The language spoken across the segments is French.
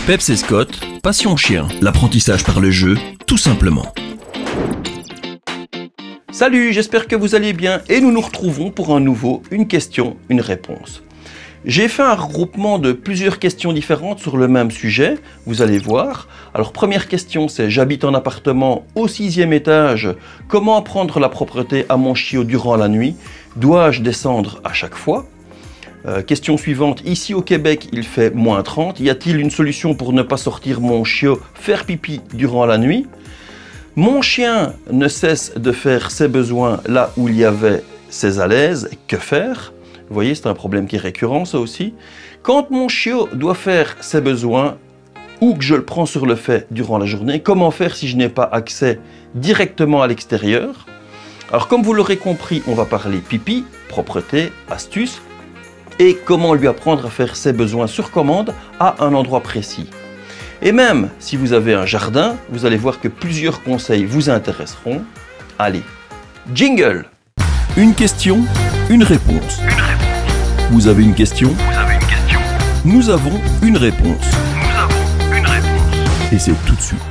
Peps et Scott, passion chien, l'apprentissage par le jeu, tout simplement. Salut, j'espère que vous allez bien et nous nous retrouvons pour un nouveau Une question, une réponse. J'ai fait un regroupement de plusieurs questions différentes sur le même sujet, vous allez voir. Alors première question, c'est j'habite en appartement au 6e étage, comment apprendre la propreté à mon chiot durant la nuit? Dois-je descendre à chaque fois? Question suivante, ici au Québec il fait moins 30, y a-t-il une solution pour ne pas sortir mon chiot faire pipi durant la nuit? Mon chien ne cesse de faire ses besoins là où il y avait ses alaises, que faire? Vous voyez, c'est un problème qui est récurrent, ça aussi. Quand mon chiot doit faire ses besoins, ou que je le prends sur le fait durant la journée, comment faire si je n'ai pas accès directement à l'extérieur? Alors, comme vous l'aurez compris, on va parler pipi, propreté, astuces, et comment lui apprendre à faire ses besoins sur commande à un endroit précis. Et même si vous avez un jardin, vous allez voir que plusieurs conseils vous intéresseront. Allez, jingle! Une question, une réponse. Vous avez une question? Nous avons une réponse. Et c'est tout de suite.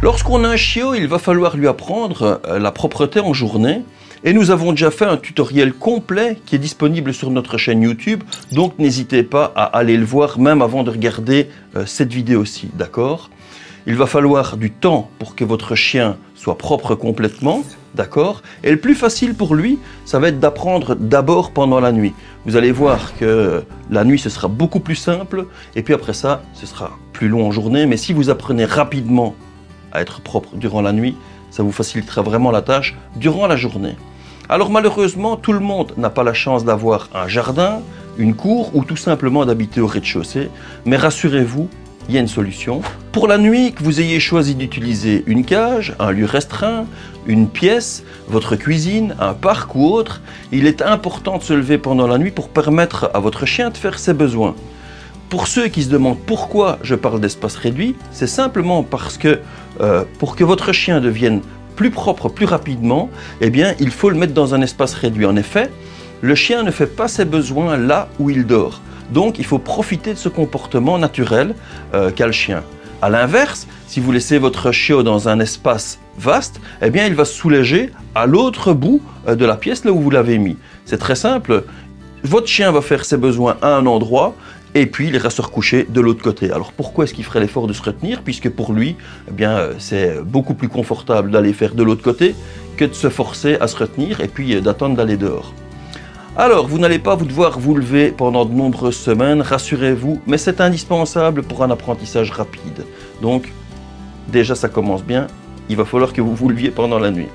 Lorsqu'on a un chiot, il va falloir lui apprendre la propreté en journée. Et nous avons déjà fait un tutoriel complet qui est disponible sur notre chaîne YouTube. Donc n'hésitez pas à aller le voir même avant de regarder cette vidéo-ci, d'accord? Il va falloir du temps pour que votre chien soit propre complètement, d'accord? Et le plus facile pour lui, ça va être d'apprendre d'abord pendant la nuit. Vous allez voir que la nuit, ce sera beaucoup plus simple. Et puis après ça, ce sera plus long en journée. Mais si vous apprenez rapidement à être propre durant la nuit, ça vous facilitera vraiment la tâche durant la journée. Alors malheureusement, tout le monde n'a pas la chance d'avoir un jardin, une cour ou tout simplement d'habiter au rez-de-chaussée. Mais rassurez-vous, il y a une solution. Pour la nuit, que vous ayez choisi d'utiliser une cage, un lieu restreint, une pièce, votre cuisine, un parc ou autre, il est important de se lever pendant la nuit pour permettre à votre chien de faire ses besoins. Pour ceux qui se demandent pourquoi je parle d'espace réduit, c'est simplement parce que pour que votre chien devienne plus propre plus rapidement, eh bien, il faut le mettre dans un espace réduit. En effet, le chien ne fait pas ses besoins là où il dort. Donc, il faut profiter de ce comportement naturel qu'a le chien. A l'inverse, si vous laissez votre chiot dans un espace vaste, eh bien, il va se soulager à l'autre bout de la pièce là où vous l'avez mis. C'est très simple. Votre chien va faire ses besoins à un endroit et puis il ira se recoucher de l'autre côté. Alors pourquoi est-ce qu'il ferait l'effort de se retenir? Puisque pour lui, eh bien, c'est beaucoup plus confortable d'aller faire de l'autre côté que de se forcer à se retenir et puis d'attendre d'aller dehors. Alors, vous n'allez pas devoir vous lever pendant de nombreuses semaines, rassurez-vous, mais c'est indispensable pour un apprentissage rapide. Donc, déjà ça commence bien, il va falloir que vous vous leviez pendant la nuit.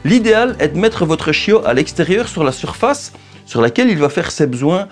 L'idéal est de mettre votre chiot à l'extérieur sur la surface sur laquelle il va faire ses besoins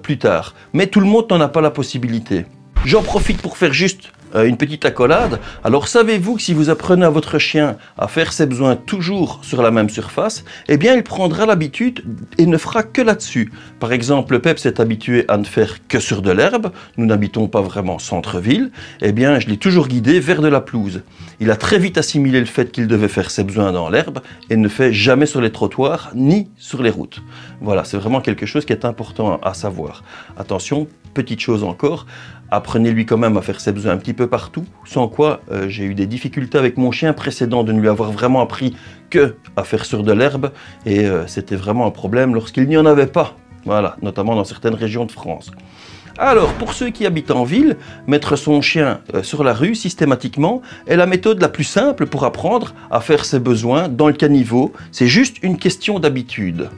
plus tard. Mais tout le monde n'en a pas la possibilité. J'en profite pour faire juste une petite accolade. Alors savez-vous que si vous apprenez à votre chien à faire ses besoins toujours sur la même surface, eh bien il prendra l'habitude et ne fera que là-dessus. Par exemple, le Peps est habitué à ne faire que sur de l'herbe. Nous n'habitons pas vraiment centre-ville. Eh bien, je l'ai toujours guidé vers de la pelouse. Il a très vite assimilé le fait qu'il devait faire ses besoins dans l'herbe et ne fait jamais sur les trottoirs ni sur les routes. Voilà, c'est vraiment quelque chose qui est important à savoir. Attention, petite chose encore, apprenez-lui quand même à faire ses besoins un petit peu partout, sans quoi j'ai eu des difficultés avec mon chien précédent de ne lui avoir vraiment appris que à faire sur de l'herbe et c'était vraiment un problème lorsqu'il n'y en avait pas, voilà, notamment dans certaines régions de France. Alors, pour ceux qui habitent en ville, mettre son chien sur la rue systématiquement est la méthode la plus simple pour apprendre à faire ses besoins dans le caniveau. C'est juste une question d'habitude.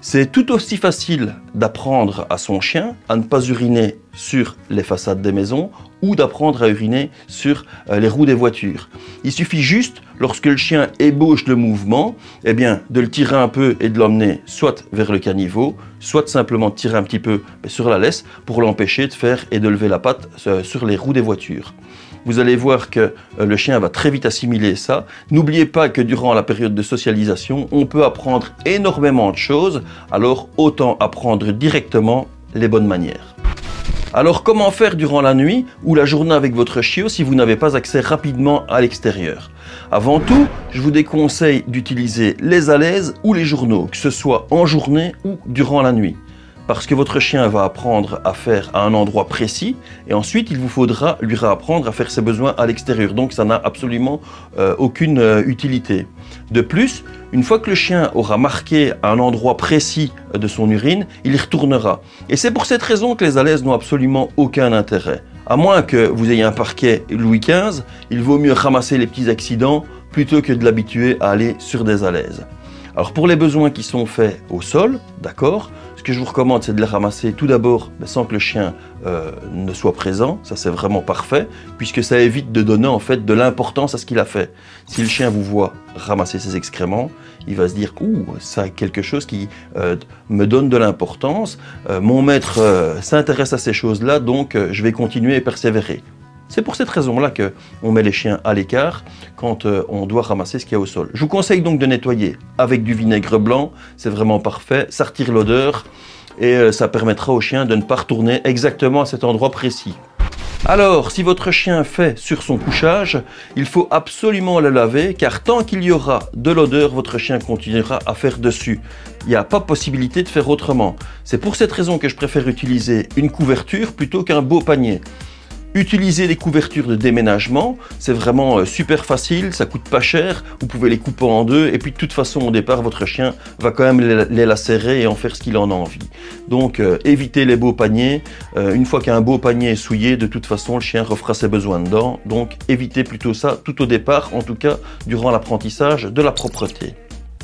C'est tout aussi facile d'apprendre à son chien à ne pas uriner sur les façades des maisons ou d'apprendre à uriner sur les roues des voitures. Il suffit juste, lorsque le chien ébauche le mouvement, eh bien, de le tirer un peu et de l'emmener soit vers le caniveau, soit simplement de tirer un petit peu sur la laisse pour l'empêcher de faire et de lever la patte sur les roues des voitures. Vous allez voir que le chien va très vite assimiler ça. N'oubliez pas que durant la période de socialisation, on peut apprendre énormément de choses, alors autant apprendre directement les bonnes manières. Alors comment faire durant la nuit ou la journée avec votre chiot si vous n'avez pas accès rapidement à l'extérieur? Avant tout, je vous déconseille d'utiliser les alaises ou les journaux, que ce soit en journée ou durant la nuit. parce que votre chien va apprendre à faire à un endroit précis et ensuite il vous faudra lui réapprendre à faire ses besoins à l'extérieur. Donc ça n'a absolument aucune utilité. De plus, une fois que le chien aura marqué un endroit précis de son urine, il y retournera. Et c'est pour cette raison que les alaises n'ont absolument aucun intérêt. À moins que vous ayez un parquet Louis XV, il vaut mieux ramasser les petits accidents plutôt que de l'habituer à aller sur des alaises. Alors pour les besoins qui sont faits au sol, d'accord, ce que je vous recommande c'est de les ramasser tout d'abord sans que le chien ne soit présent, ça c'est vraiment parfait, puisque ça évite de donner en fait de l'importance à ce qu'il a fait. Si le chien vous voit ramasser ses excréments, il va se dire « Ouh, ça est quelque chose qui me donne de l'importance, mon maître s'intéresse à ces choses-là, donc je vais continuer et persévérer ». C'est pour cette raison-là qu'on met les chiens à l'écart quand on doit ramasser ce qu'il y a au sol. Je vous conseille donc de nettoyer avec du vinaigre blanc, c'est vraiment parfait, ça retire l'odeur et ça permettra au chien de ne pas retourner exactement à cet endroit précis. Alors, si votre chien fait sur son couchage, il faut absolument le laver car tant qu'il y aura de l'odeur, votre chien continuera à faire dessus. Il n'y a pas possibilité de faire autrement. C'est pour cette raison que je préfère utiliser une couverture plutôt qu'un beau panier. Utilisez les couvertures de déménagement, c'est vraiment super facile, ça coûte pas cher, vous pouvez les couper en deux et puis de toute façon au départ votre chien va quand même les lacérer et en faire ce qu'il en a envie. Donc évitez les beaux paniers, une fois qu'un beau panier est souillé, de toute façon le chien refera ses besoins dedans, donc évitez plutôt ça tout au départ, en tout cas durant l'apprentissage de la propreté.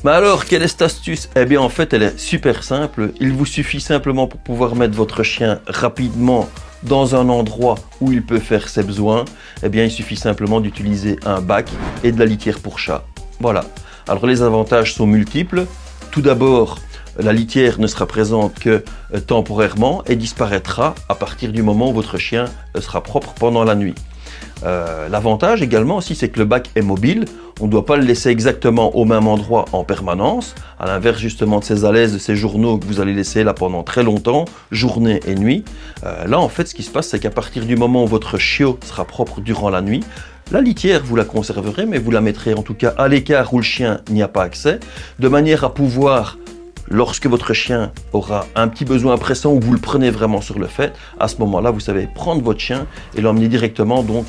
Mais alors, quelle est cette astuce? Eh bien en fait elle est super simple, il vous suffit simplement pour pouvoir mettre votre chien rapidement dans un endroit où il peut faire ses besoins, eh bien il suffit simplement d'utiliser un bac et de la litière pour chat. Voilà. Alors les avantages sont multiples. Tout d'abord, la litière ne sera présente que temporairement et disparaîtra à partir du moment où votre chien sera propre pendant la nuit. L'avantage également aussi, c'est que le bac est mobile. On ne doit pas le laisser exactement au même endroit en permanence, à l'inverse justement de ces alaises, de ces journaux que vous allez laisser là pendant très longtemps, journée et nuit. Là en fait ce qui se passe, c'est qu'à partir du moment où votre chiot sera propre durant la nuit, la litière vous la conserverez, mais vous la mettrez en tout cas à l'écart où le chien n'y a pas accès, de manière à pouvoir, lorsque votre chien aura un petit besoin pressant ou vous le prenez vraiment sur le fait, à ce moment-là, vous savez prendre votre chien et l'emmener directement donc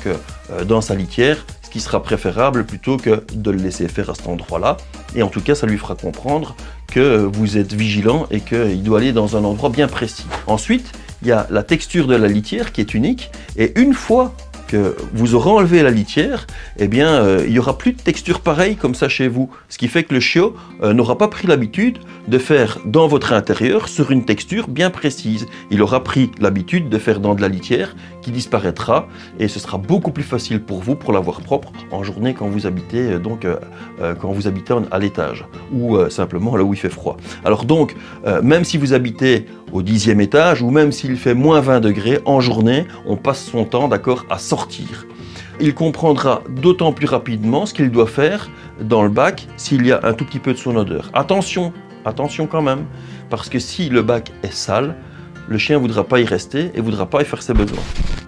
dans sa litière, ce qui sera préférable plutôt que de le laisser faire à cet endroit-là. Et en tout cas, ça lui fera comprendre que vous êtes vigilant et qu'il doit aller dans un endroit bien précis. Ensuite, il y a la texture de la litière qui est unique et une fois que vous aurez enlevé la litière, eh bien, il n'y aura plus de texture pareille comme ça chez vous. Ce qui fait que le chiot n'aura pas pris l'habitude de faire dans votre intérieur sur une texture bien précise. Il aura pris l'habitude de faire dans de la litière qui disparaîtra et ce sera beaucoup plus facile pour vous pour l'avoir propre en journée quand vous habitez à l'étage ou simplement là où il fait froid. Alors donc, même si vous habitez au 10e étage ou même s'il fait moins 20 degrés en journée, on passe son temps, d'accord, à sortir. Il comprendra d'autant plus rapidement ce qu'il doit faire dans le bac s'il y a un tout petit peu de son odeur. Attention, attention quand même, parce que si le bac est sale, le chien ne voudra pas y rester et ne voudra pas y faire ses besoins.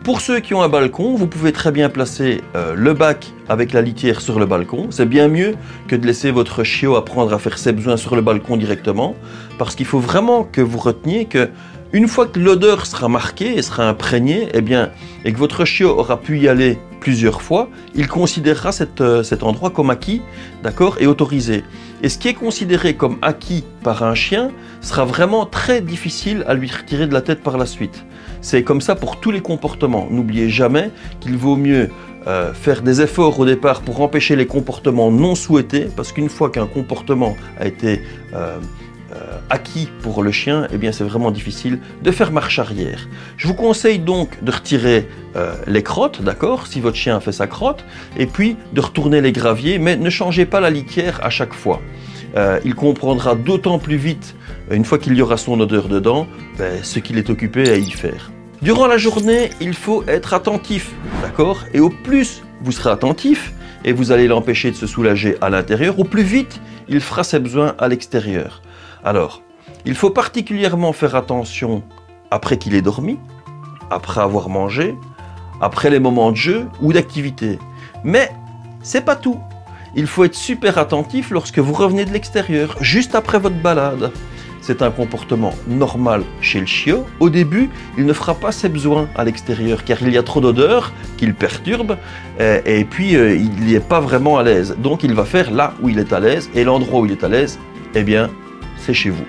Pour ceux qui ont un balcon, vous pouvez très bien placer le bac avec la litière sur le balcon. C'est bien mieux que de laisser votre chiot apprendre à faire ses besoins sur le balcon directement, parce qu'il faut vraiment que vous reteniez que une fois que l'odeur sera marquée et sera imprégnée, et que votre chiot aura pu y aller plusieurs fois, il considérera cet endroit comme acquis, d'accord, et autorisé. Et ce qui est considéré comme acquis par un chien sera vraiment très difficile à lui retirer de la tête par la suite. C'est comme ça pour tous les comportements. N'oubliez jamais qu'il vaut mieux faire des efforts au départ pour empêcher les comportements non souhaités, parce qu'une fois qu'un comportement a été acquis pour le chien, eh bien c'est vraiment difficile de faire marche arrière. Je vous conseille donc de retirer les crottes, d'accord, si votre chien a fait sa crotte, et puis de retourner les graviers, mais ne changez pas la litière à chaque fois. Il comprendra d'autant plus vite, une fois qu'il y aura son odeur dedans, ce qu'il est occupé à y faire. Durant la journée, il faut être attentif, d'accord, et au plus vous serez attentif, et vous allez l'empêcher de se soulager à l'intérieur, au plus vite il fera ses besoins à l'extérieur. Alors, il faut particulièrement faire attention après qu'il ait dormi, après avoir mangé, après les moments de jeu ou d'activité. Mais c'est pas tout. Il faut être super attentif lorsque vous revenez de l'extérieur, juste après votre balade. c'est un comportement normal chez le chiot. Au début, il ne fera pas ses besoins à l'extérieur car il y a trop d'odeur qui le perturbe et puis il n'y est pas vraiment à l'aise. Donc il va faire là où il est à l'aise et l'endroit où il est à l'aise, eh bien, c'est chez vous.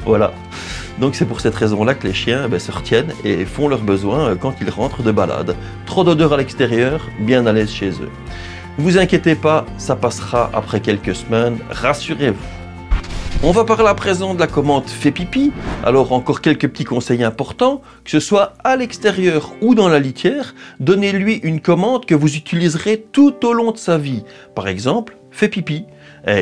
Voilà. Donc c'est pour cette raison-là que les chiens se retiennent et font leurs besoins quand ils rentrent de balade. Trop d'odeur à l'extérieur, bien à l'aise chez eux. Ne vous inquiétez pas, ça passera après quelques semaines, rassurez-vous. On va parler à présent de la commande fait pipi. Alors encore quelques petits conseils importants, que ce soit à l'extérieur ou dans la litière, donnez-lui une commande que vous utiliserez tout au long de sa vie. Par exemple, fait pipi.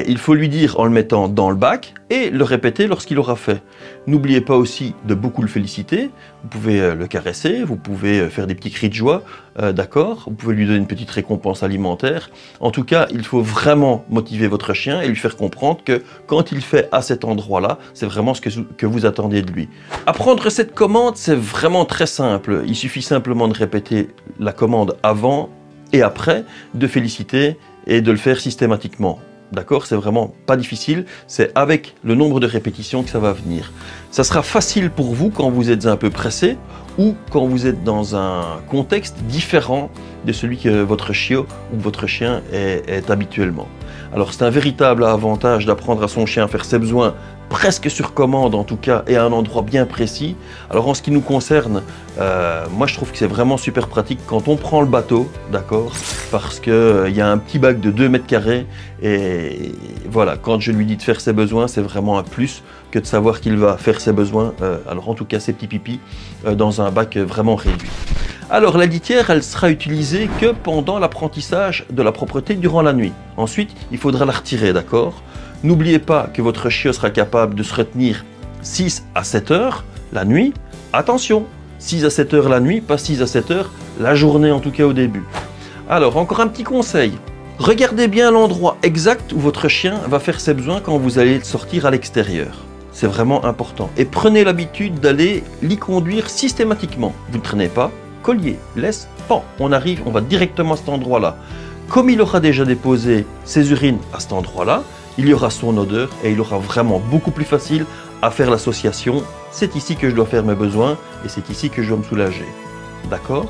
Il faut lui dire en le mettant dans le bac et le répéter lorsqu'il aura fait. N'oubliez pas aussi de beaucoup le féliciter. Vous pouvez le caresser, vous pouvez faire des petits cris de joie, d'accord. Vous pouvez lui donner une petite récompense alimentaire. En tout cas, il faut vraiment motiver votre chien et lui faire comprendre que quand il fait à cet endroit-là, c'est vraiment ce que vous attendez de lui. Apprendre cette commande, c'est vraiment très simple. Il suffit simplement de répéter la commande avant et après, de féliciter et de le faire systématiquement. D'accord, c'est vraiment pas difficile, c'est avec le nombre de répétitions que ça va venir. Ça sera facile pour vous quand vous êtes un peu pressé ou quand vous êtes dans un contexte différent de celui que votre chiot ou votre chien est habituellement. Alors c'est un véritable avantage d'apprendre à son chien à faire ses besoins presque sur commande en tout cas et à un endroit bien précis. Alors en ce qui nous concerne, moi je trouve que c'est vraiment super pratique quand on prend le bateau, d'accord, parce qu'il y a un petit bac de 2 mètres carrés et voilà, quand je lui dis de faire ses besoins, c'est vraiment un plus que de savoir qu'il va faire ses besoins, alors en tout cas ses petits pipis, dans un bac vraiment réduit. Alors la litière, elle sera utilisée que pendant l'apprentissage de la propreté durant la nuit. Ensuite, il faudra la retirer, d'accord? N'oubliez pas que votre chiot sera capable de se retenir 6 à 7 heures la nuit. Attention, 6 à 7 heures la nuit, pas 6 à 7 heures la journée, en tout cas au début. Alors, encore un petit conseil. Regardez bien l'endroit exact où votre chien va faire ses besoins quand vous allez le sortir à l'extérieur. C'est vraiment important. Et prenez l'habitude d'aller l'y conduire systématiquement. Vous ne traînez pas, collier, laisse, pan. On arrive, on va directement à cet endroit-là. Comme il aura déjà déposé ses urines à cet endroit-là, il y aura son odeur et il aura vraiment beaucoup plus facile à faire l'association. C'est ici que je dois faire mes besoins et c'est ici que je dois me soulager. D'accord?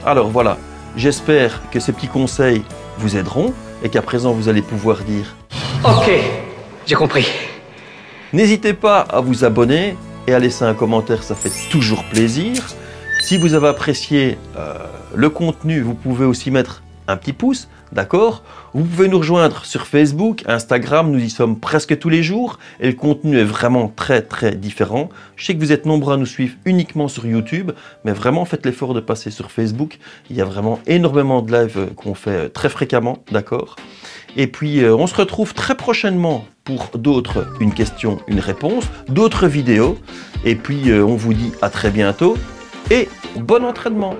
Alors voilà, j'espère que ces petits conseils vous aideront et qu'à présent vous allez pouvoir dire « Ok, j'ai compris ». N'hésitez pas à vous abonner et à laisser un commentaire, ça fait toujours plaisir. Si vous avez apprécié le contenu, vous pouvez aussi mettre un petit pouce, d'accord? Vous pouvez nous rejoindre sur Facebook, Instagram, nous y sommes presque tous les jours et le contenu est vraiment très différent. Je sais que vous êtes nombreux à nous suivre uniquement sur YouTube, mais vraiment faites l'effort de passer sur Facebook. Il y a vraiment énormément de lives qu'on fait très fréquemment, d'accord? Et puis on se retrouve très prochainement pour d'autres, une question, une réponse, d'autres vidéos. Et puis on vous dit à très bientôt et bon entraînement!